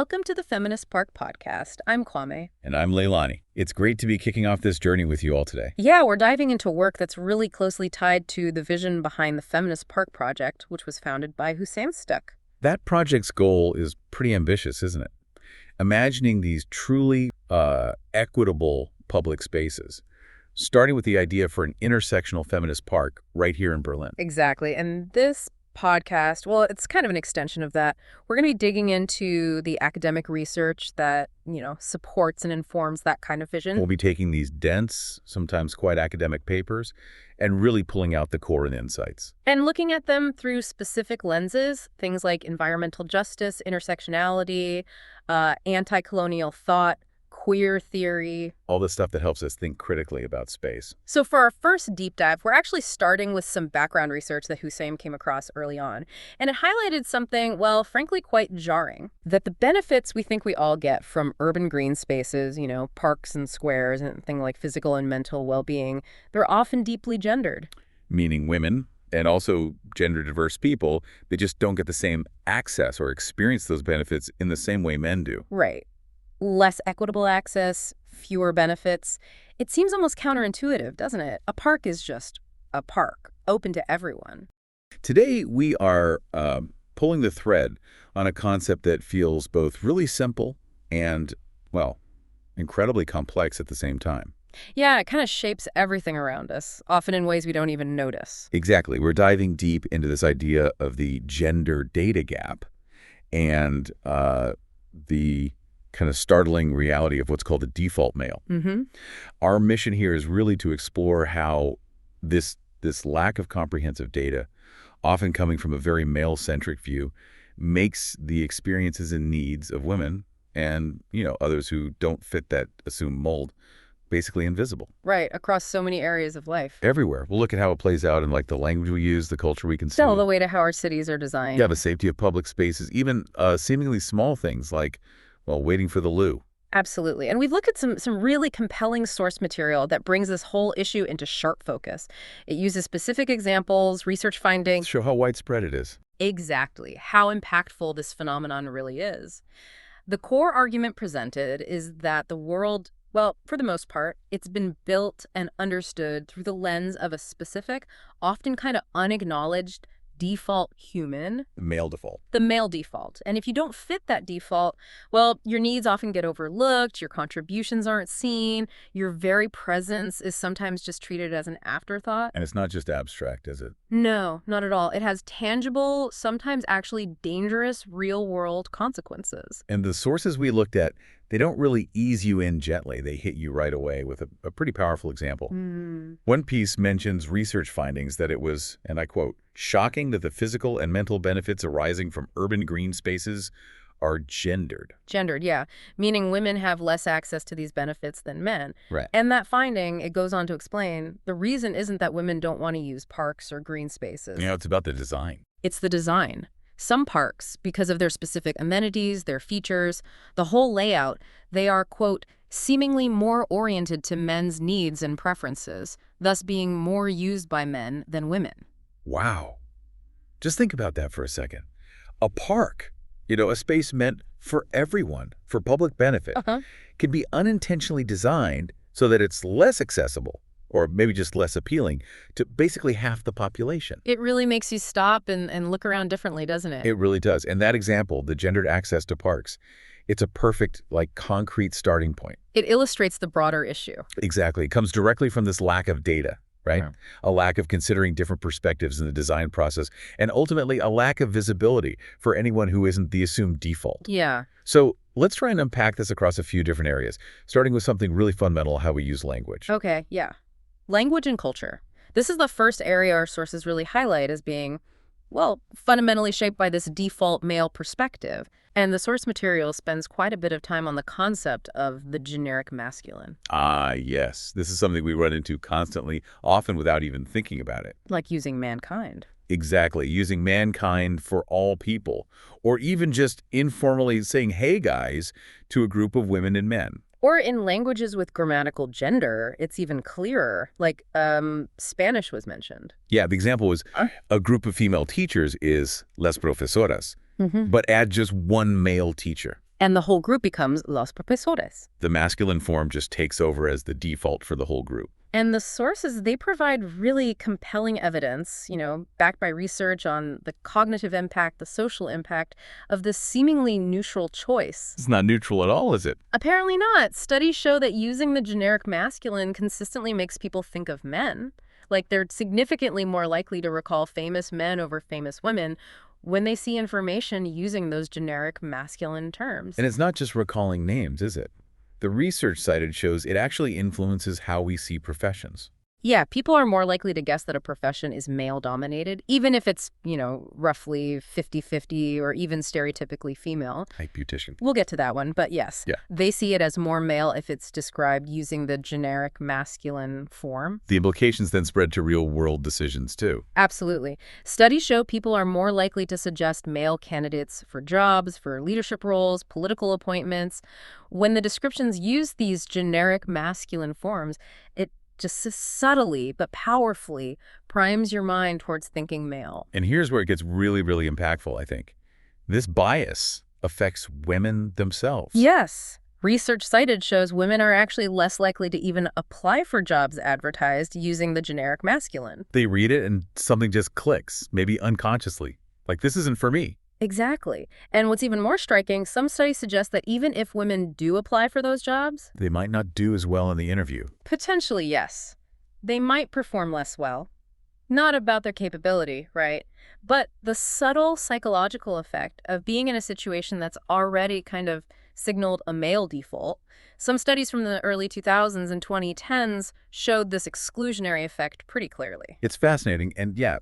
Welcome to the Feminist Park Podcast. I'm Kwame. And I'm Leilani. It's great to be kicking off this journey with you all today. Yeah, we're diving into work that's really closely tied to the vision behind the Feminist Park Project, which was founded by Hussein Stuck. That project's goal is pretty ambitious, isn't it? Imagining these truly equitable public spaces, starting with the idea for an intersectional feminist park right here in Berlin. Exactly. And this podcast, well, it's kind of an extension of that. We're going to be digging into the academic research that, supports and informs that kind of vision. We'll be taking these dense, sometimes quite academic papers and really pulling out the core and insights. And looking at them through specific lenses, things like environmental justice, intersectionality, anti-colonial thought, queer theory. All the stuff that helps us think critically about space. So for our first deep dive, we're actually starting with some background research that Hussein came across early on. And it highlighted something, well, frankly, quite jarring. That the benefits we think we all get from urban green spaces, parks and squares and things like physical and mental well-being, they're often deeply gendered. Meaning women and also gender-diverse people, they just don't get the same access or experience those benefits in the same way men do. Right. Less equitable access, fewer benefits. It seems almost counterintuitive, doesn't it? A park is just a park, open to everyone. Today, we are pulling the thread on a concept that feels both really simple and, well, incredibly complex at the same time. Yeah, it kind of shapes everything around us, often in ways we don't even notice. Exactly. We're diving deep into this idea of the gender data gap and the kind of startling reality of what's called the default male. Mm-hmm. Our mission here is really to explore how this lack of comprehensive data, often coming from a very male-centric view, makes the experiences and needs of women and, others who don't fit that assumed mold basically invisible. Right, across so many areas of life. Everywhere. We'll look at how it plays out in the language we use, the culture we consume. All the way to how our cities are designed. Yeah, the safety of public spaces, even seemingly small things like waiting for the loo. Absolutely. And we've looked at some really compelling source material that brings this whole issue into sharp focus. It uses specific examples, research findings. Show how widespread it is. Exactly. How impactful this phenomenon really is. The core argument presented is that the world, well, for the most part, it's been built and understood through the lens of a specific, often kind of unacknowledged, default human. Male default. The male default. And if you don't fit that default, well, your needs often get overlooked, your contributions aren't seen, your very presence is sometimes just treated as an afterthought. And it's not just abstract, is it? No, not at all. It has tangible, sometimes actually dangerous, real-world consequences. And the sources we looked at, they don't really ease you in gently. They hit you right away with a pretty powerful example. One piece mentions research findings that it was, and I quote, shocking that the physical and mental benefits arising from urban green spaces are gendered. Gendered, yeah. Meaning women have less access to these benefits than men. Right. And that finding, it goes on to explain, the reason isn't that women don't want to use parks or green spaces. It's about the design. It's the design. Some parks, because of their specific amenities, their features, the whole layout, they are, quote, seemingly more oriented to men's needs and preferences, thus being more used by men than women. Wow. Just think about that for a second. A park, a space meant for everyone, for public benefit, can be unintentionally designed so that it's less accessible, or maybe just less appealing, to basically half the population. It really makes you stop and look around differently, doesn't it? It really does. And that example, the gendered access to parks, it's a perfect, concrete starting point. It illustrates the broader issue. Exactly. It comes directly from this lack of data, right? Yeah. A lack of considering different perspectives in the design process, and ultimately a lack of visibility for anyone who isn't the assumed default. Yeah. So let's try and unpack this across a few different areas, starting with something really fundamental, how we use language. Okay, yeah. Language and culture. This is the first area our sources really highlight as being, well, fundamentally shaped by this default male perspective. And the source material spends quite a bit of time on the concept of the generic masculine. Ah, yes. This is something we run into constantly, often without even thinking about it. Like using mankind. Exactly. Using mankind for all people. Or even just informally saying, hey, guys, to a group of women and men. Or in languages with grammatical gender, it's even clearer, like Spanish was mentioned. Yeah, the example was a group of female teachers is las profesoras, but add just one male teacher. And the whole group becomes los profesores. The masculine form just takes over as the default for the whole group. And the sources, they provide really compelling evidence, backed by research on the cognitive impact, the social impact of this seemingly neutral choice. It's not neutral at all, is it? Apparently not. Studies show that using the generic masculine consistently makes people think of men. Like they're significantly more likely to recall famous men over famous women when they see information using those generic masculine terms. And it's not just recalling names, is it? The research cited shows it actually influences how we see professions. Yeah, people are more likely to guess that a profession is male-dominated, even if it's, roughly 50-50 or even stereotypically female. Like beautician. We'll get to that one, but yes. Yeah. They see it as more male if it's described using the generic masculine form. The implications then spread to real-world decisions, too. Absolutely. Studies show people are more likely to suggest male candidates for jobs, for leadership roles, political appointments. When the descriptions use these generic masculine forms, it just subtly but powerfully primes your mind towards thinking male. And here's where it gets really, really impactful, I think. This bias affects women themselves. Yes. Research cited shows women are actually less likely to even apply for jobs advertised using the generic masculine. They read it and something just clicks, maybe unconsciously. Like, this isn't for me. Exactly. And what's even more striking, some studies suggest that even if women do apply for those jobs, they might not do as well in the interview. Potentially, yes. They might perform less well. Not about their capability, right? But the subtle psychological effect of being in a situation that's already kind of signaled a male default. Some studies from the early 2000s and 2010s showed this exclusionary effect pretty clearly. It's fascinating and, yeah,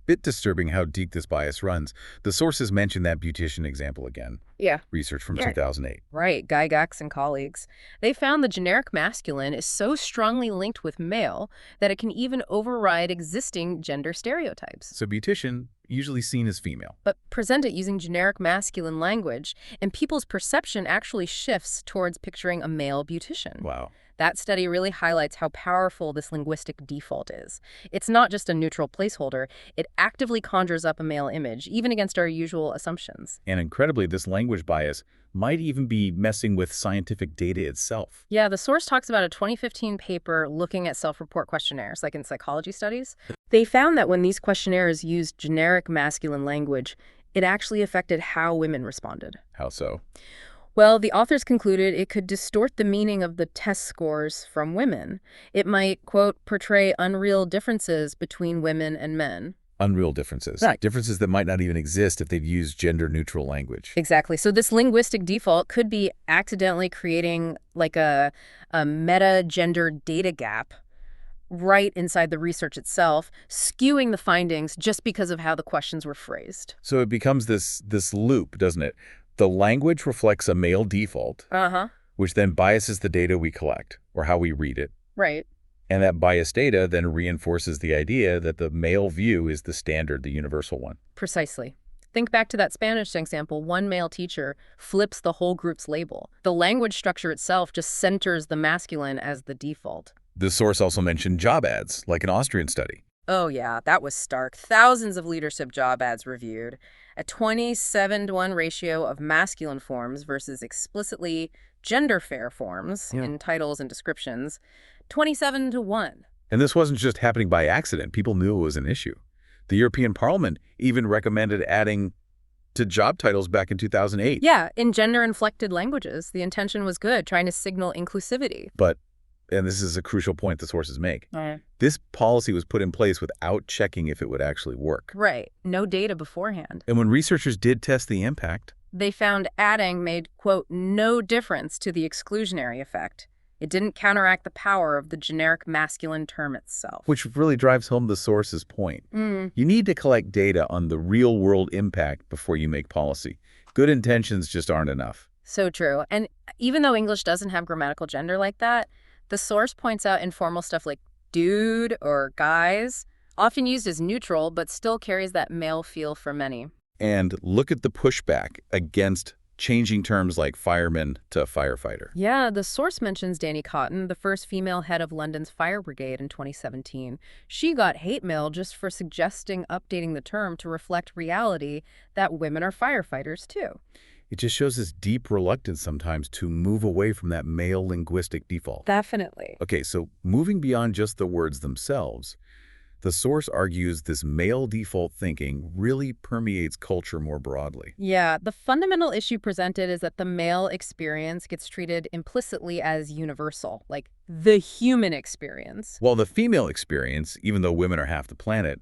bit disturbing how deep this bias runs. The sources mention that beautician example again. Yeah. Research from 2008. Right. Gygax and colleagues. They found the generic masculine is so strongly linked with male that it can even override existing gender stereotypes. So beautician, usually seen as female. But present it using generic masculine language, and people's perception actually shifts towards picturing a male beautician. Wow. That study really highlights how powerful this linguistic default is. It's not just a neutral placeholder. It actively conjures up a male image, even against our usual assumptions. And incredibly, this language bias might even be messing with scientific data itself. Yeah, the source talks about a 2015 paper looking at self-report questionnaires, like in psychology studies. They found that when these questionnaires used generic masculine language, it actually affected how women responded. How so? Well, the authors concluded it could distort the meaning of the test scores from women. It might, quote, portray unreal differences between women and men. Unreal differences. Right. Differences that might not even exist if they'd used gender-neutral language. Exactly. So this linguistic default could be accidentally creating like a meta-gender data gap right inside the research itself, skewing the findings just because of how the questions were phrased. So it becomes this loop, doesn't it? The language reflects a male default, which then biases the data we collect, or how we read it. Right. And that biased data then reinforces the idea that the male view is the standard, the universal one. Precisely. Think back to that Spanish example. One male teacher flips the whole group's label. The language structure itself just centers the masculine as the default. The source also mentioned job ads, like an Austrian study. Oh, yeah, that was stark. Thousands of leadership job ads reviewed. A 27-to-1 ratio of masculine forms versus explicitly gender-fair forms in titles and descriptions. 27-to-1. And this wasn't just happening by accident. People knew it was an issue. The European Parliament even recommended adding to job titles back in 2008. Yeah, in gender-inflected languages. The intention was good, trying to signal inclusivity. But, and this is a crucial point the sources make, this policy was put in place without checking if it would actually work. Right. No data beforehand. And when researchers did test the impact, they found adding made, quote, no difference to the exclusionary effect. It didn't counteract the power of the generic masculine term itself. Which really drives home the source's point. You need to collect data on the real-world impact before you make policy. Good intentions just aren't enough. So true. And even though English doesn't have grammatical gender like that, the source points out informal stuff like dude or guys, often used as neutral, but still carries that male feel for many. And look at the pushback against changing terms like fireman to firefighter. Yeah, the source mentions Dani Cotton, the first female head of London's fire brigade in 2017. She got hate mail just for suggesting updating the term to reflect reality that women are firefighters too. It just shows this deep reluctance sometimes to move away from that male linguistic default. Definitely. Okay, so moving beyond just the words themselves, the source argues this male default thinking really permeates culture more broadly. Yeah, the fundamental issue presented is that the male experience gets treated implicitly as universal, like the human experience. While the female experience, even though women are half the planet,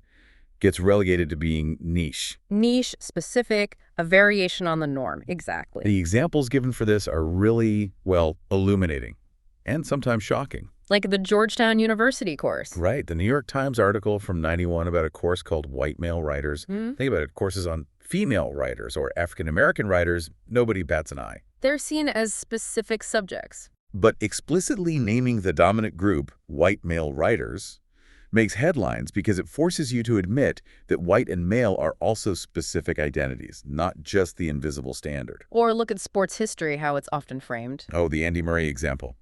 gets relegated to being niche. Niche, specific, a variation on the norm. Exactly. The examples given for this are really, well, illuminating and sometimes shocking. Like the Georgetown University course. Right. The New York Times article from '91 about a course called White Male Writers. Think about it. Courses on female writers or African-American writers, nobody bats an eye. They're seen as specific subjects. But explicitly naming the dominant group, white male writers, makes headlines because it forces you to admit that white and male are also specific identities, not just the invisible standard. Or look at sports history, how it's often framed. Oh, the Andy Murray example.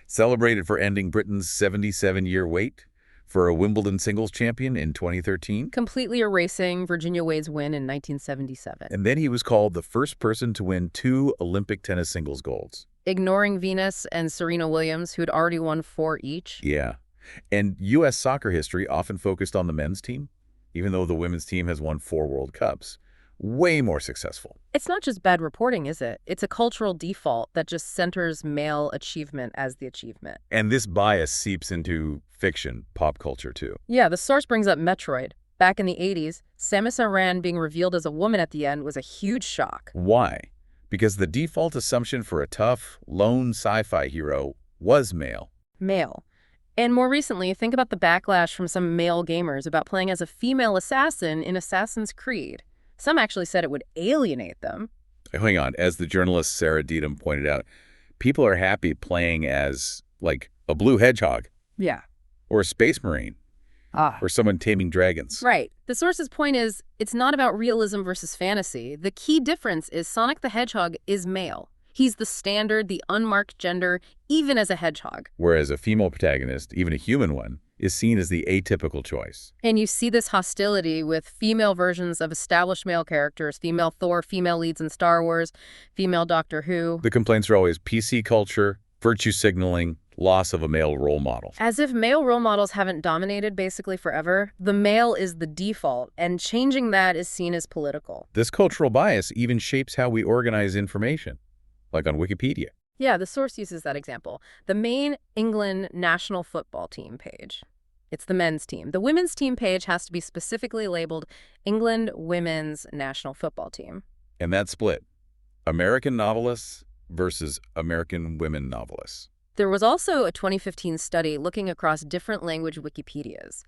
Celebrated for ending Britain's 77-year wait for a Wimbledon singles champion in 2013. Completely erasing Virginia Wade's win in 1977. And then he was called the first person to win 2 Olympic tennis singles golds. Ignoring Venus and Serena Williams, who'd already won 4 each. Yeah. And U.S. soccer history often focused on the men's team, even though the women's team has won 4 World Cups. Way more successful. It's not just bad reporting, is it? It's a cultural default that just centers male achievement as the achievement. And this bias seeps into fiction, pop culture, too. Yeah, the source brings up Metroid. Back in the 80s, Samus Aran being revealed as a woman at the end was a huge shock. Why? Because the default assumption for a tough, lone sci-fi hero was male. Male. And more recently, think about the backlash from some male gamers about playing as a female assassin in Assassin's Creed. Some actually said it would alienate them. Hang on. As the journalist Sarah Dedham pointed out, people are happy playing as, like, a blue hedgehog. Yeah. Or a space marine. Or someone taming dragons. Right. The source's point is, it's not about realism versus fantasy. The key difference is Sonic the Hedgehog is male. He's the standard, the unmarked gender, even as a hedgehog. Whereas a female protagonist, even a human one, is seen as the atypical choice. And you see this hostility with female versions of established male characters, female Thor, female leads in Star Wars, female Doctor Who. The complaints are always PC culture, virtue signaling, loss of a male role model. As if male role models haven't dominated basically forever. The male is the default, and changing that is seen as political. This cultural bias even shapes how we organize information, like on Wikipedia. Yeah, the source uses that example. The main England national football team page. It's the men's team. The women's team page has to be specifically labeled England Women's National Football Team. And that split, American novelists versus American women novelists. There was also a 2015 study looking across different language Wikipedias.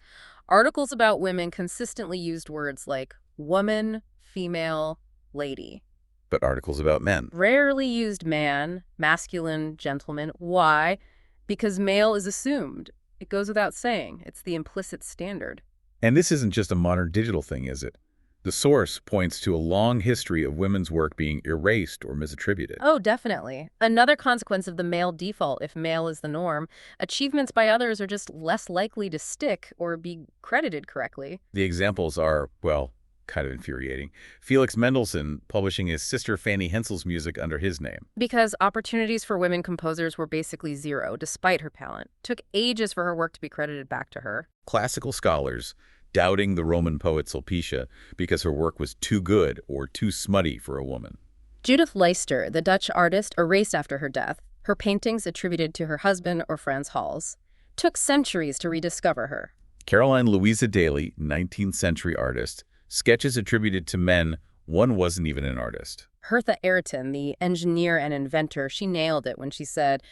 Articles about women consistently used words like woman, female, lady. But articles about men Rarely used man, masculine, gentleman. Why? Because male is assumed. It goes without saying. It's the implicit standard. And this isn't just a modern digital thing, is it? The source points to a long history of women's work being erased or misattributed. Oh, definitely. Another consequence of the male default, if male is the norm, achievements by others are just less likely to stick or be credited correctly. The examples are, well, kind of infuriating. Felix Mendelssohn publishing his sister Fanny Hensel's music under his name. Because opportunities for women composers were basically zero, despite her talent. Took ages for her work to be credited back to her. Classical scholars doubting the Roman poet Sulpicia because her work was too good or too smutty for a woman. Judith Leister, the Dutch artist, erased after her death, her paintings attributed to her husband or Frans Hals. Took centuries to rediscover her. Caroline Louisa Daly, 19th century artist, sketches attributed to men, one wasn't even an artist. Hertha Ayrton, the engineer and inventor, she nailed it when she said,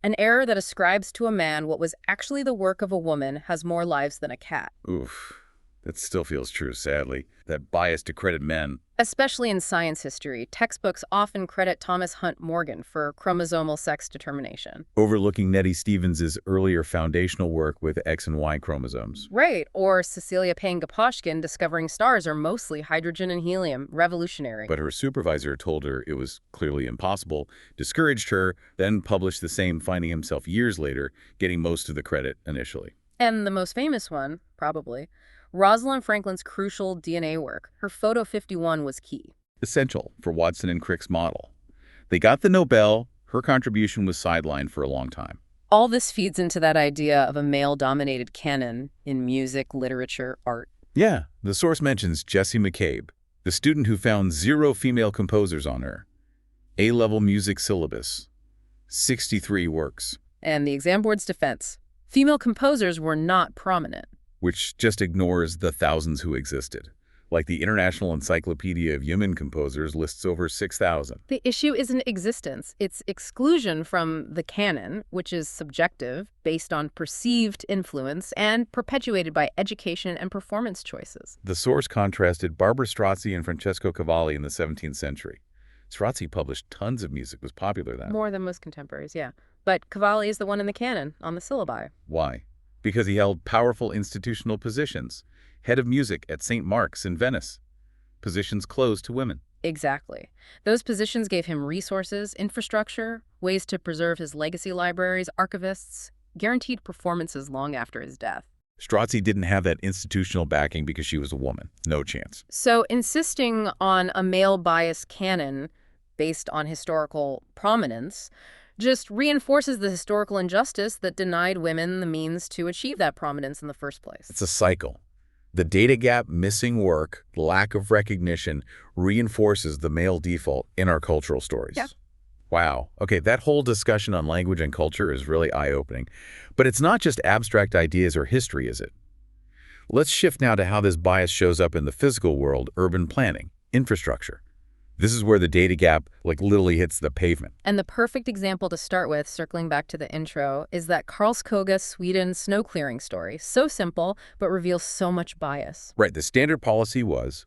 "An error that ascribes to a man what was actually the work of a woman has more lives than a cat." Oof. That still feels true, sadly. That bias to credit men. Especially in science history, textbooks often credit Thomas Hunt Morgan for chromosomal sex determination. Overlooking Nettie Stevens' earlier foundational work with X and Y chromosomes. Right, or Cecilia Payne-Gaposchkin discovering stars are mostly hydrogen and helium, revolutionary. But her supervisor told her it was clearly impossible, discouraged her, then published the same finding himself years later, getting most of the credit initially. And the most famous one, probably, Rosalind Franklin's crucial DNA work. Her photo 51 was key. Essential for Watson and Crick's model. They got the Nobel. Her contribution was sidelined for a long time. All this feeds into that idea of a male-dominated canon in music, literature, art. Yeah, the source mentions Jessie McCabe, the student who found 0 female composers on her A-level music syllabus, 63 works. And the exam board's defense: female composers were not prominent. Which just ignores the thousands who existed. Like the International Encyclopedia of Human Composers lists over 6,000. The issue isn't existence, it's exclusion from the canon, which is subjective, based on perceived influence, and perpetuated by education and performance choices. The source contrasted Barbara Strozzi and Francesco Cavalli in the 17th century. Strozzi published tons of music, was popular then. More than most contemporaries, yeah. But Cavalli is the one in the canon, on the syllabi. Why? Because he held powerful institutional positions. Head of music at St. Mark's in Venice. Positions closed to women. Exactly. Those positions gave him resources, infrastructure, ways to preserve his legacy libraries, archivists, guaranteed performances long after his death. Strozzi didn't have that institutional backing because she was a woman. No chance. So insisting on a male-biased canon based on historical prominence just reinforces the historical injustice that denied women the means to achieve that prominence in the first place. It's a cycle. The data gap, missing work, lack of recognition reinforces the male default in our cultural stories. Yeah. Wow. Okay, that whole discussion on language and culture is really eye-opening. But it's not just abstract ideas or history, is it? Let's shift now to how this bias shows up in the physical world, urban planning, infrastructure. This is where the data gap literally hits the pavement. And the perfect example to start with, circling back to the intro, is that Karlskoga, Sweden snow clearing story. So simple, but reveals so much bias. Right, the standard policy was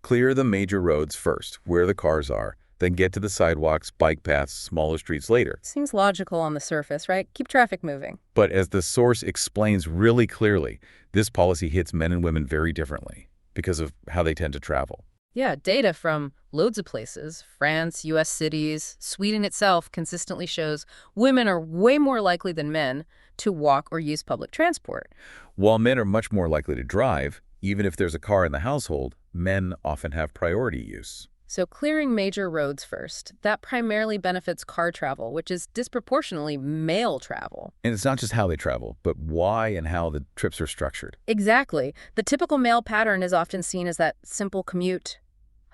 clear the major roads first, where the cars are, then get to the sidewalks, bike paths, smaller streets later. Seems logical on the surface, right? Keep traffic moving. But as the source explains really clearly, this policy hits men and women very differently because of how they tend to travel. Yeah, data from loads of places, France, U.S. cities, Sweden itself consistently shows women are way more likely than men to walk or use public transport. While men are much more likely to drive, even if there's a car in the household, men often have priority use. So clearing major roads first, that primarily benefits car travel, which is disproportionately male travel. And it's not just how they travel, but why and how the trips are structured. Exactly. The typical male pattern is often seen as that simple commute,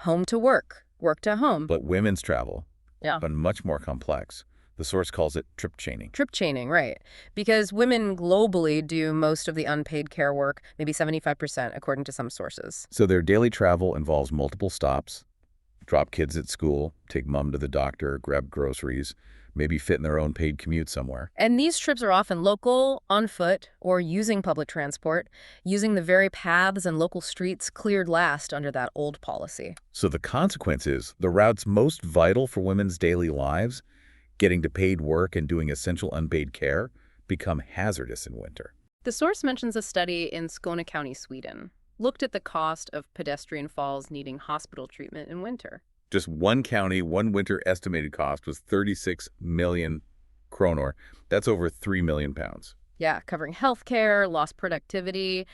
home to work, work to home. But women's travel, yeah, but much more complex. The source calls it trip chaining. Trip chaining, right. Because women globally do most of the unpaid care work, maybe 75% according to some sources. So their daily travel involves multiple stops. Drop kids at school, take mom to the doctor, grab groceries, maybe fit in their own paid commute somewhere. And these trips are often local, on foot, or using public transport, using the very paths and local streets cleared last under that old policy. So the consequence is the routes most vital for women's daily lives, getting to paid work and doing essential unpaid care, become hazardous in winter. The source mentions a study in Skåne County, Sweden. Looked at the cost of pedestrian falls needing hospital treatment in winter. Just one county, one winter estimated cost was 36 million kronor. That's over 3 million pounds. Yeah, covering healthcare, lost productivity.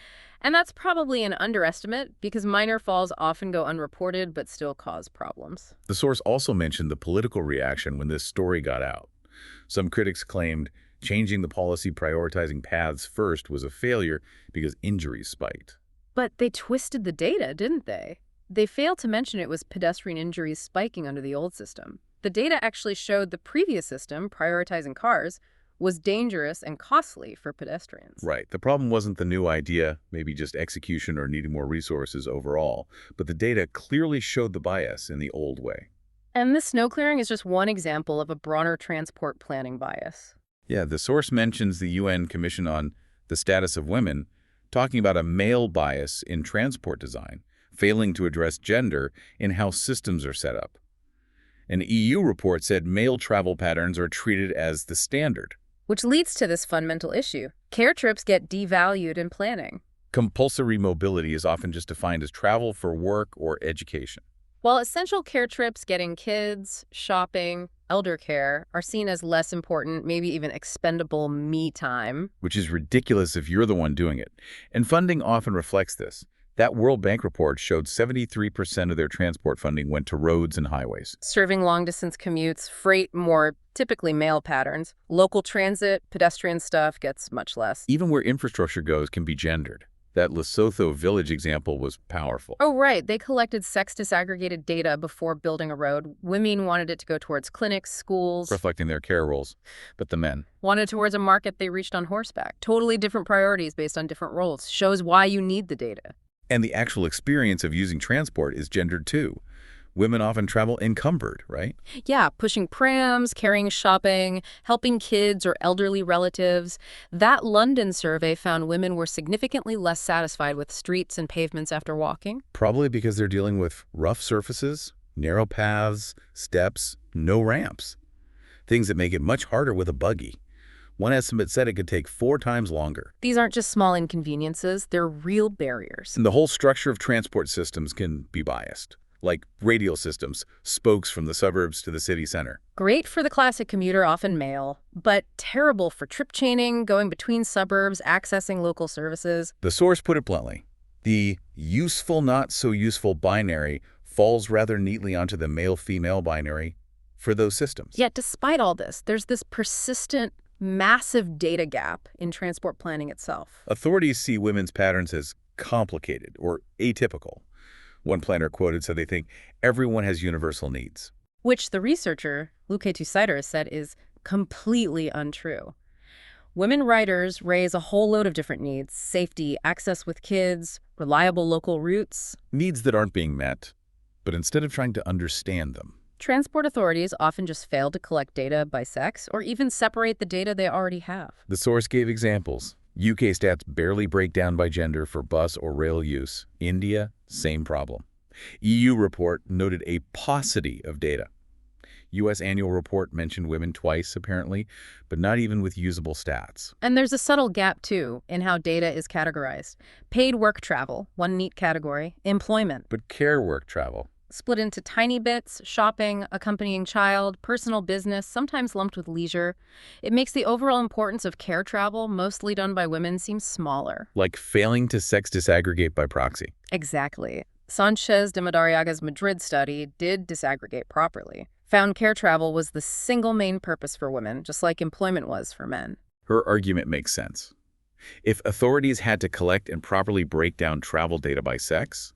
And that's probably an underestimate because minor falls often go unreported but still cause problems. The source also mentioned the political reaction when this story got out. Some critics claimed changing the policy prioritizing paths first was a failure because injuries spiked. But they twisted the data, didn't they? They failed to mention it was pedestrian injuries spiking under the old system. The data actually showed the previous system, prioritizing cars, was dangerous and costly for pedestrians. Right. The problem wasn't the new idea, maybe just execution or needing more resources overall, but the data clearly showed the bias in the old way. And this snow clearing is just one example of a broader transport planning bias. Yeah, the source mentions the UN Commission on the Status of Women, talking about a male bias in transport design, failing to address gender in how systems are set up. An EU report said male travel patterns are treated as the standard. Which leads to this fundamental issue. Care trips get devalued in planning. Compulsory mobility is often just defined as travel for work or education. While essential care trips, getting kids, shopping, elder care, are seen as less important, maybe even expendable me time. Which is ridiculous if you're the one doing it. And funding often reflects this. That World Bank report showed 73% of their transport funding went to roads and highways. Serving long-distance commutes, freight more typically male patterns. Local transit, pedestrian stuff gets much less. Even where infrastructure goes can be gendered. That Lesotho village example was powerful. Oh, right. They collected sex disaggregated data before building a road. Women wanted it to go towards clinics, schools. Reflecting their care roles. But the men wanted towards a market they reached on horseback. Totally different priorities based on different roles. Shows why you need the data. And the actual experience of using transport is gendered too. Women often travel encumbered, right? Yeah, pushing prams, carrying shopping, helping kids or elderly relatives. That London survey found women were significantly less satisfied with streets and pavements after walking. Probably because they're dealing with rough surfaces, narrow paths, steps, no ramps. Things that make it much harder with a buggy. One estimate said it could take 4 times longer. These aren't just small inconveniences, they're real barriers. And the whole structure of transport systems can be biased. Like radial systems, spokes from the suburbs to the city center. Great for the classic commuter, often male, but terrible for trip chaining, going between suburbs, accessing local services. The source put it bluntly. The useful, not so useful binary falls rather neatly onto the male-female binary for those systems. Yet despite all this, there's this persistent, massive data gap in transport planning itself. Authorities see women's patterns as complicated or atypical. One planner quoted said they think everyone has universal needs. Which the researcher, Luke Tusider, said is completely untrue. Women riders raise a whole load of different needs: safety, access with kids, reliable local routes. Needs that aren't being met, but instead of trying to understand them. Transport authorities often just fail to collect data by sex or even separate the data they already have. The source gave examples. UK stats barely break down by gender for bus or rail use. India, same problem. EU report noted a paucity of data. U.S. annual report mentioned women twice, apparently, but not even with usable stats. And there's a subtle gap, too, in how data is categorized. Paid work travel, one neat category. Employment. But care work travel. Split into tiny bits: shopping, accompanying child, personal business, sometimes lumped with leisure. It makes the overall importance of care travel, mostly done by women, seem smaller. Like failing to sex disaggregate by proxy. Exactly. Sanchez de Madariaga's Madrid study did disaggregate properly. Found care travel was the single main purpose for women, just like employment was for men. Her argument makes sense. If authorities had to collect and properly break down travel data by sex,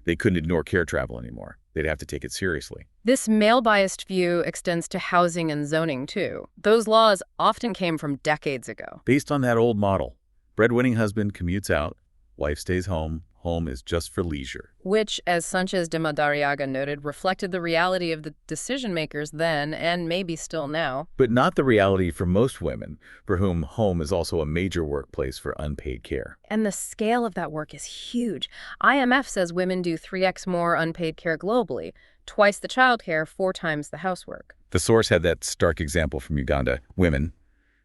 they couldn't ignore care travel anymore. They'd have to take it seriously. This male-biased view extends to housing and zoning, too. Those laws often came from decades ago. Based on that old model, breadwinning husband commutes out, wife stays home, home is just for leisure. Which, as Sanchez de Madariaga noted, reflected the reality of the decision-makers then and maybe still now. But not the reality for most women, for whom home is also a major workplace for unpaid care. And the scale of that work is huge. IMF says women do 3x more unpaid care globally, twice the childcare, 4 times the housework. The source had that stark example from Uganda. Women,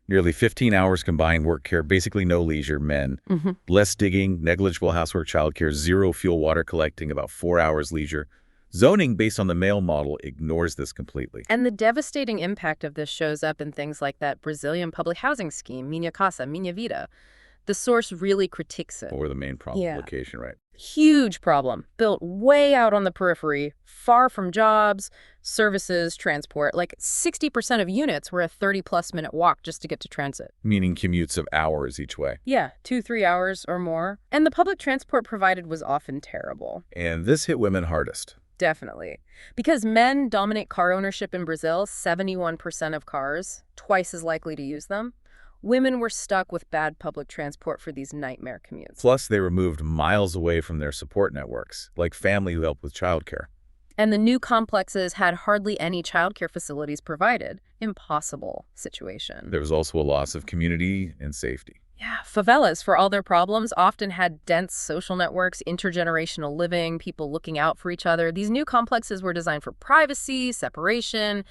nearly 15 hours combined work care, basically no leisure. Men, less digging, negligible housework, childcare, 0 fuel water collecting, about 4 hours leisure. Zoning based on the male model ignores this completely. And the devastating impact of this shows up in things like that Brazilian public housing scheme, Minha Casa, Minha Vida. The source really critiques it. Or the main problem, location, right? Huge problem. Built way out on the periphery, far from jobs, services, transport. Like 60% of units were a 30-plus minute walk just to get to transit. Meaning commutes of hours each way. Yeah, 2-3 hours or more. And the public transport provided was often terrible. And this hit women hardest. Definitely. Because men dominate car ownership in Brazil, 71% of cars, twice as likely to use them. Women were stuck with bad public transport for these nightmare commutes. Plus, they were moved miles away from their support networks, like family who help with childcare. And the new complexes had hardly any childcare facilities provided. Impossible situation. There was also a loss of community and safety. Yeah, favelas, for all their problems, often had dense social networks, intergenerational living, people looking out for each other. These new complexes were designed for privacy, separation,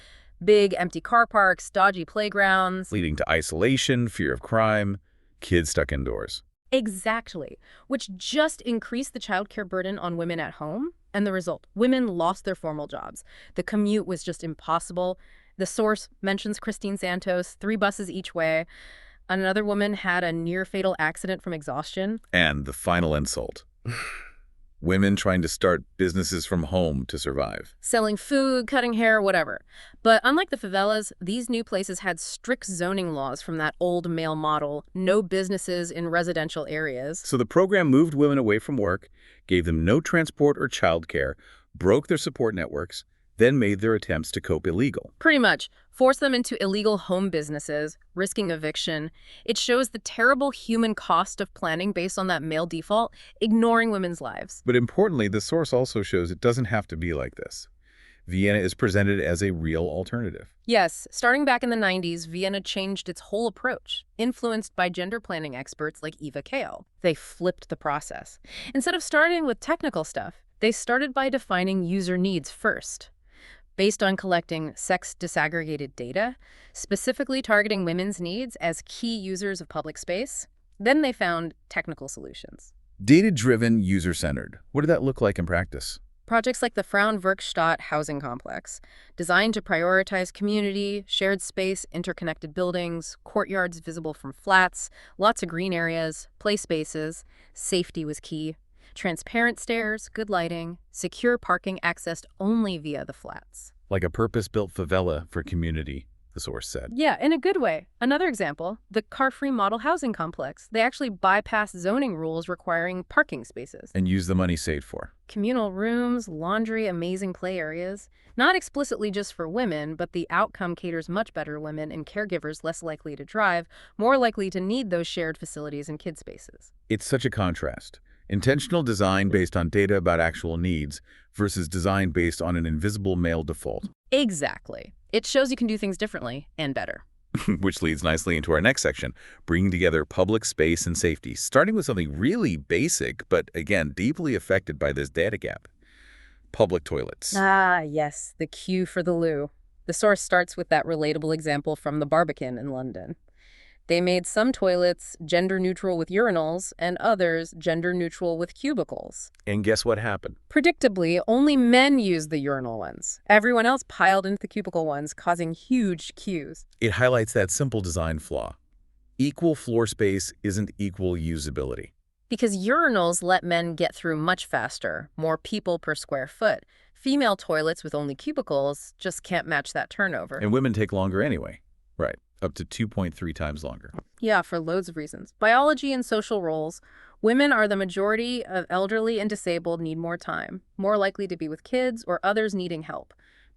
big empty car parks, dodgy playgrounds. Leading to isolation, fear of crime, kids stuck indoors. Exactly, which just increased the childcare burden on women at home. And the result, women lost their formal jobs. The commute was just impossible. The source mentions Christine Santos, 3 buses each way. Another woman had a near-fatal accident from exhaustion. And the final insult. Women trying to start businesses from home to survive. Selling food, cutting hair, whatever. But unlike the favelas, these new places had strict zoning laws from that old male model, no businesses in residential areas. So the program moved women away from work, gave them no transport or childcare, broke their support networks, then made their attempts to cope illegal. Pretty much. Force them into illegal home businesses, risking eviction. It shows the terrible human cost of planning based on that male default, ignoring women's lives. But importantly, the source also shows it doesn't have to be like this. Vienna is presented as a real alternative. Yes, starting back in the 90s, Vienna changed its whole approach, influenced by gender planning experts like Eva Kale. They flipped the process. Instead of starting with technical stuff, they started by defining user needs first. Based on collecting sex-disaggregated data, specifically targeting women's needs as key users of public space, then they found technical solutions. Data-driven, user-centered. What did that look like in practice? Projects like the Frauenwerkstatt housing complex, designed to prioritize community, shared space, interconnected buildings, courtyards visible from flats, lots of green areas, play spaces. Safety was key. Transparent stairs, good lighting, secure parking accessed only via the flats. Like a purpose-built favela for community, the source said. Yeah, in a good way. Another example, the car-free model housing complex. They actually bypass zoning rules requiring parking spaces. And use the money saved for. Communal rooms, laundry, amazing play areas. Not explicitly just for women, but the outcome caters much better to women and caregivers less likely to drive, more likely to need those shared facilities and kid spaces. It's such a contrast. Intentional design based on data about actual needs versus design based on an invisible male default. Exactly. It shows you can do things differently and better. Which leads nicely into our next section, bringing together public space and safety, starting with something really basic, but again, deeply affected by this data gap. Public toilets. Ah, yes, the queue for the loo. The source starts with that relatable example from the Barbican in London. They made some toilets gender-neutral with urinals and others gender-neutral with cubicles. And guess what happened? Predictably, only men used the urinal ones. Everyone else piled into the cubicle ones, causing huge queues. It highlights that simple design flaw. Equal floor space isn't equal usability. Because urinals let men get through much faster, more people per square foot. Female toilets with only cubicles just can't match that turnover. And women take longer anyway. Right. Up to 2.3 times longer. Yeah, for loads of reasons. Biology and social roles. Women are the majority of elderly and disabled need more time, more likely to be with kids or others needing help.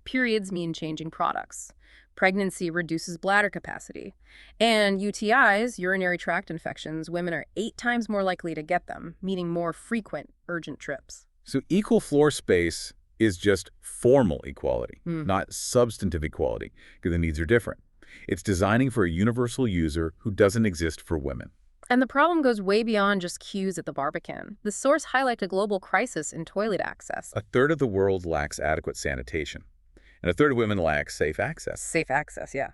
Periods mean changing products. Pregnancy reduces bladder capacity. And UTIs, urinary tract infections, women are 8 times more likely to get them, meaning more frequent urgent trips. So equal floor space is just formal equality, not substantive equality, because the needs are different. It's designing for a universal user who doesn't exist for women. And the problem goes way beyond just queues at the Barbican. The source highlights a global crisis in toilet access. A third of the world lacks adequate sanitation, and a third of women lack safe access. Safe access, yeah.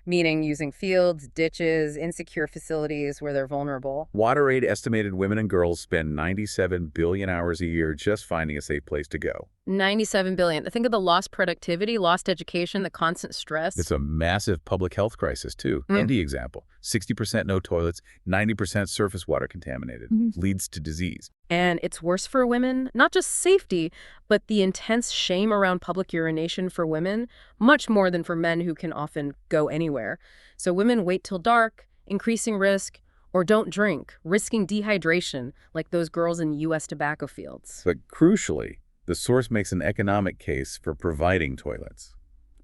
Meaning using fields, ditches, insecure facilities where they're vulnerable. WaterAid estimated women and girls spend 97 billion hours a year just finding a safe place to go. 97 billion. Think of the lost productivity, lost education, the constant stress. It's a massive public health crisis, too. India example, 60% no toilets, 90% surface water contaminated, leads to disease. And it's worse for women, not just safety, but the intense shame around public urination for women, much more than for men who can often go anywhere. So women wait till dark, increasing risk, or don't drink, risking dehydration, like those girls in U.S. tobacco fields. But crucially, the source makes an economic case for providing toilets.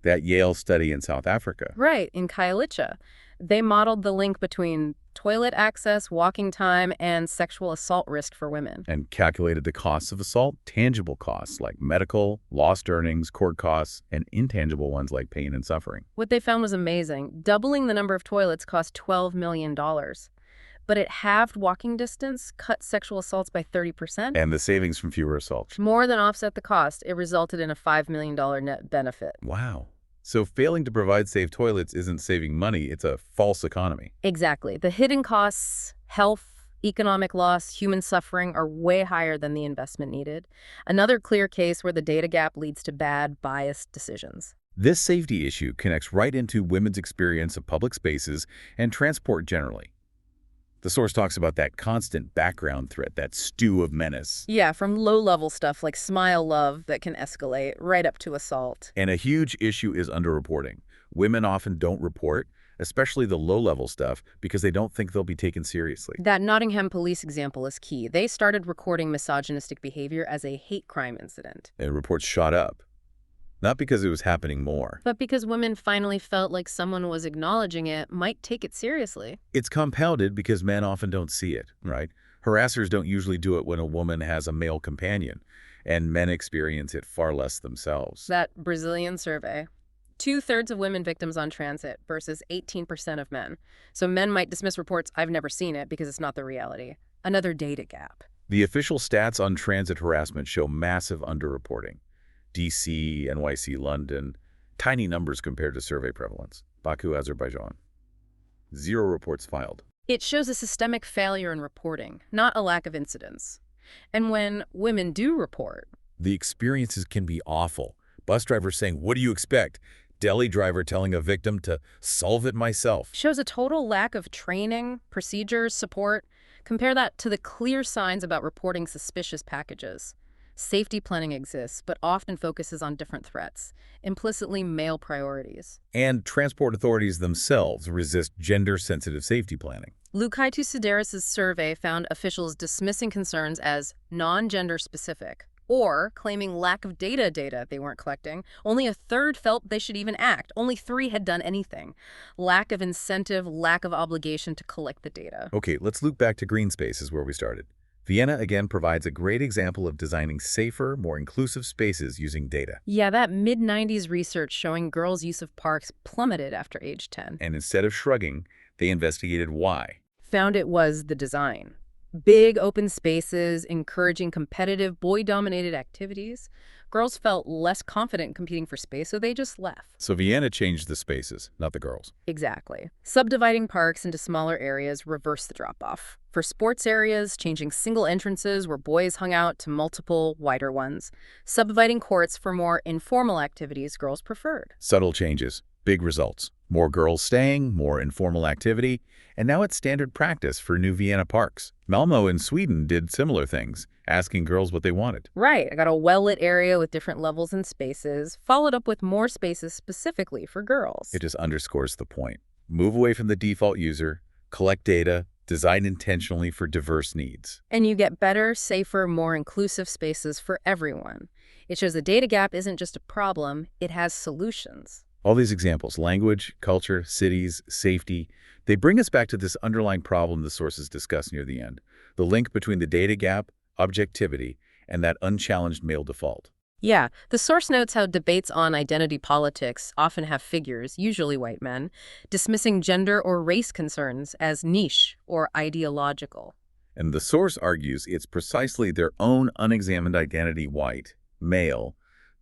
That Yale study in South Africa. Right, in Khayelitsha. They modeled the link between toilet access, walking time, and sexual assault risk for women. And calculated the costs of assault, tangible costs like medical, lost earnings, court costs, and intangible ones like pain and suffering. What they found was amazing. Doubling the number of toilets cost $12 million. But it halved walking distance, cut sexual assaults by 30%. And the savings from fewer assaults. More than offset the cost. It resulted in a $5 million net benefit. Wow. So failing to provide safe toilets isn't saving money, it's a false economy. Exactly. The hidden costs, health, economic loss, human suffering are way higher than the investment needed. Another clear case where the data gap leads to bad, biased decisions. This safety issue connects right into women's experience of public spaces and transport generally. The source talks about that constant background threat, that stew of menace. Yeah, from low-level stuff like smile love that can escalate right up to assault. And a huge issue is underreporting. Women often don't report, especially the low-level stuff, because they don't think they'll be taken seriously. That Nottingham police example is key. They started recording misogynistic behavior as a hate crime incident. And reports shot up. Not because it was happening more. But because women finally felt like someone was acknowledging it, might take it seriously. It's compounded because men often don't see it, right? Harassers don't usually do it when a woman has a male companion, and men experience it far less themselves. That Brazilian survey. 2/3 of women victims on transit versus 18% of men. So men might dismiss reports, I've never seen it, because it's not the reality. Another data gap. The official stats on transit harassment show massive underreporting. DC, NYC, London, tiny numbers compared to survey prevalence. Baku, Azerbaijan. 0 reports filed. It shows a systemic failure in reporting, not a lack of incidents. And when women do report, The experiences can be awful. Bus drivers saying, "What do you expect?" Deli driver telling a victim to solve it myself. shows a total lack of training, procedures, support. Compare that to the clear signs about reporting suspicious packages. Safety planning exists, but often focuses on different threats, implicitly male priorities. And transport authorities themselves resist gender-sensitive safety planning. Lukaitu Sideris' survey found officials dismissing concerns as non-gender specific, or claiming lack of data they weren't collecting. Only a third felt they should even act. Only 3 had done anything. Lack of incentive, lack of obligation to collect the data. Okay, let's loop back to green spaces where we started. Vienna again provides a great example of designing safer, more inclusive spaces using data. Yeah, that mid-90s research showing girls' use of parks plummeted after age 10. And instead of shrugging, they investigated why. Found it was the design. Big open spaces, encouraging competitive, boy-dominated activities. Girls felt less confident competing for space, so they just left. So Vienna changed the spaces, not the girls. Exactly. Subdividing parks into smaller areas reversed the drop-off. For sports areas, changing single entrances where boys hung out to multiple, wider ones. Subdividing courts for more informal activities girls preferred. Subtle changes, big results. More girls staying, more informal activity, and now it's standard practice for new Vienna parks. Malmö in Sweden did similar things, asking girls what they wanted. Right, I got a well-lit area with different levels and spaces, followed up with more spaces specifically for girls. It just underscores the point. Move away from the default user, collect data, design intentionally for diverse needs. And you get better, safer, more inclusive spaces for everyone. It shows the data gap isn't just a problem, it has solutions. All these examples, language, culture, cities, safety, they bring us back to this underlying problem the sources discuss near the end, the link between the data gap, objectivity, and that unchallenged male default. Yeah, the source notes how debates on identity politics often have figures, usually white men, dismissing gender or race concerns as niche or ideological. And the source argues it's precisely their own unexamined identity, white, male,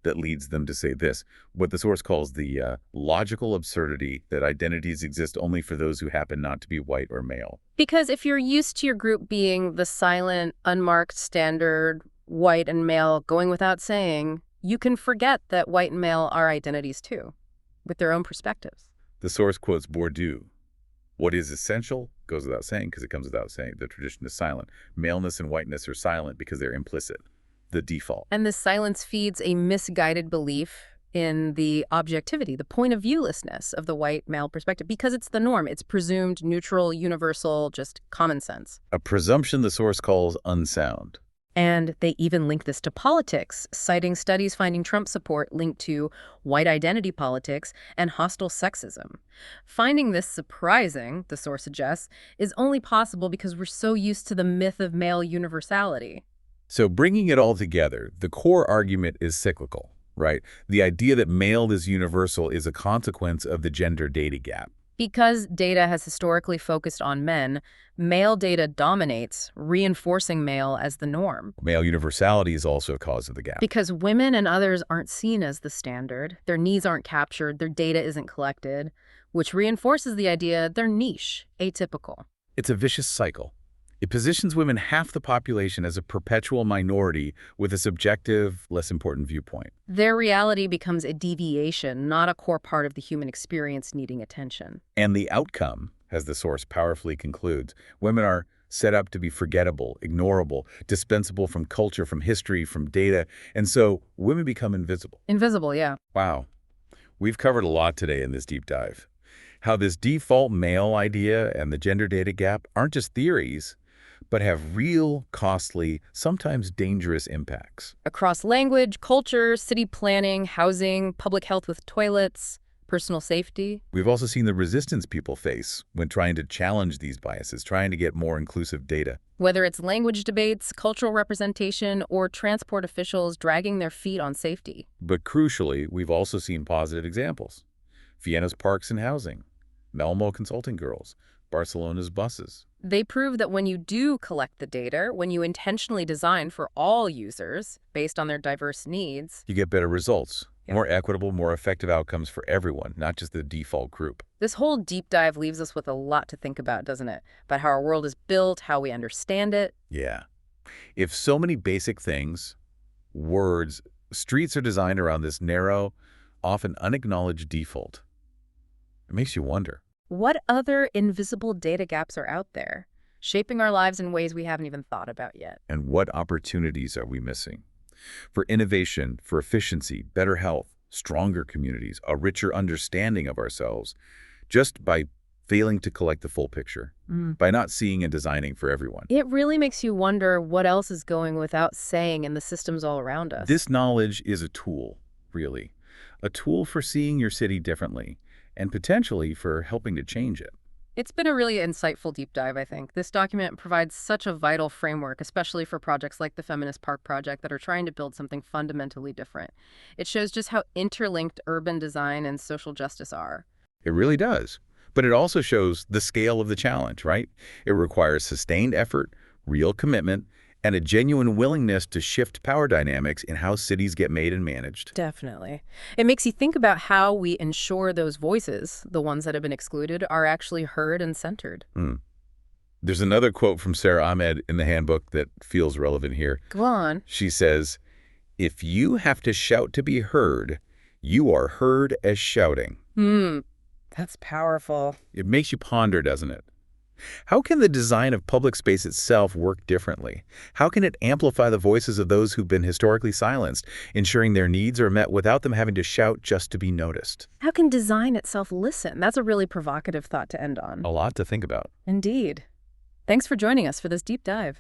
that leads them to say this, what the source calls the logical absurdity that identities exist only for those who happen not to be white or male. Because if you're used to your group being the silent, unmarked, standard, white and male going without saying, you can forget that white and male are identities too, with their own perspectives. The source quotes Bourdieu. What is essential goes without saying because it comes without saying. The tradition is silent. Maleness and whiteness are silent because they're implicit. The default. And this silence feeds a misguided belief in the objectivity, the point of viewlessness of the white male perspective, because it's the norm. It's presumed neutral, universal, just common sense. A presumption the source calls unsound. And they even link this to politics, citing studies finding Trump support linked to white identity politics and hostile sexism. Finding this surprising, the source suggests, is only possible because we're so used to the myth of male universality. So bringing it all together, the core argument is cyclical, right? The idea that male is universal is a consequence of the gender data gap. Because data has historically focused on men, male data dominates, reinforcing male as the norm. Male universality is also a cause of the gap. Because women and others aren't seen as the standard, their needs aren't captured, their data isn't collected, which reinforces the idea they're niche, atypical. It's a vicious cycle. It positions women half the population as a perpetual minority with a subjective, less important viewpoint. Their reality becomes a deviation, not a core part of the human experience needing attention. And the outcome, as the source powerfully concludes. Women are set up to be forgettable, ignorable, dispensable from culture, from history, from data, and so women become invisible. Invisible, yeah. Wow. We've covered a lot today in this deep dive. How this default male idea and the gender data gap aren't just theories, but have real, costly, sometimes dangerous impacts. Across language, culture, city planning, housing, public health with toilets, personal safety. We've also seen the resistance people face when trying to challenge these biases, trying to get more inclusive data. Whether it's language debates, cultural representation, or transport officials dragging their feet on safety. But crucially, we've also seen positive examples. Vienna's parks and housing, Malmo consulting girls, Barcelona's buses. They prove that when you do collect the data, when you intentionally design for all users based on their diverse needs, You get better results, more equitable, more effective outcomes for everyone, not just the default group. this whole deep dive leaves us with a lot to think about, doesn't it? About how our world is built, how we understand it. Yeah. If so many basic things, words, streets are designed around this narrow, often unacknowledged default, it makes you wonder. What other invisible data gaps are out there, shaping our lives in ways we haven't even thought about yet? And what opportunities are we missing? For innovation, for efficiency, better health, stronger communities, a richer understanding of ourselves, just by failing to collect the full picture, by not seeing and designing for everyone. It really makes you wonder what else is going without saying in the systems all around us. This knowledge is a tool, really. A tool for seeing your city differently, and potentially for helping to change it. It's been a really insightful deep dive, I think. This document provides such a vital framework, especially for projects like the Feminist Park Project that are trying to build something fundamentally different. It shows just how interlinked urban design and social justice are. It really does. But it also shows the scale of the challenge, right? It requires sustained effort, real commitment, and a genuine willingness to shift power dynamics in how cities get made and managed. Definitely. It makes you think about how we ensure those voices, the ones that have been excluded, are actually heard and centered. There's another quote from Sarah Ahmed in the handbook that feels relevant here. Go on. She says, "If you have to shout to be heard, you are heard as shouting." That's powerful. It makes you ponder, doesn't it? How can the design of public space itself work differently? How can it amplify the voices of those who've been historically silenced, ensuring their needs are met without them having to shout just to be noticed? How can design itself listen? That's a really provocative thought to end on. A lot to think about. Indeed. Thanks for joining us for this deep dive.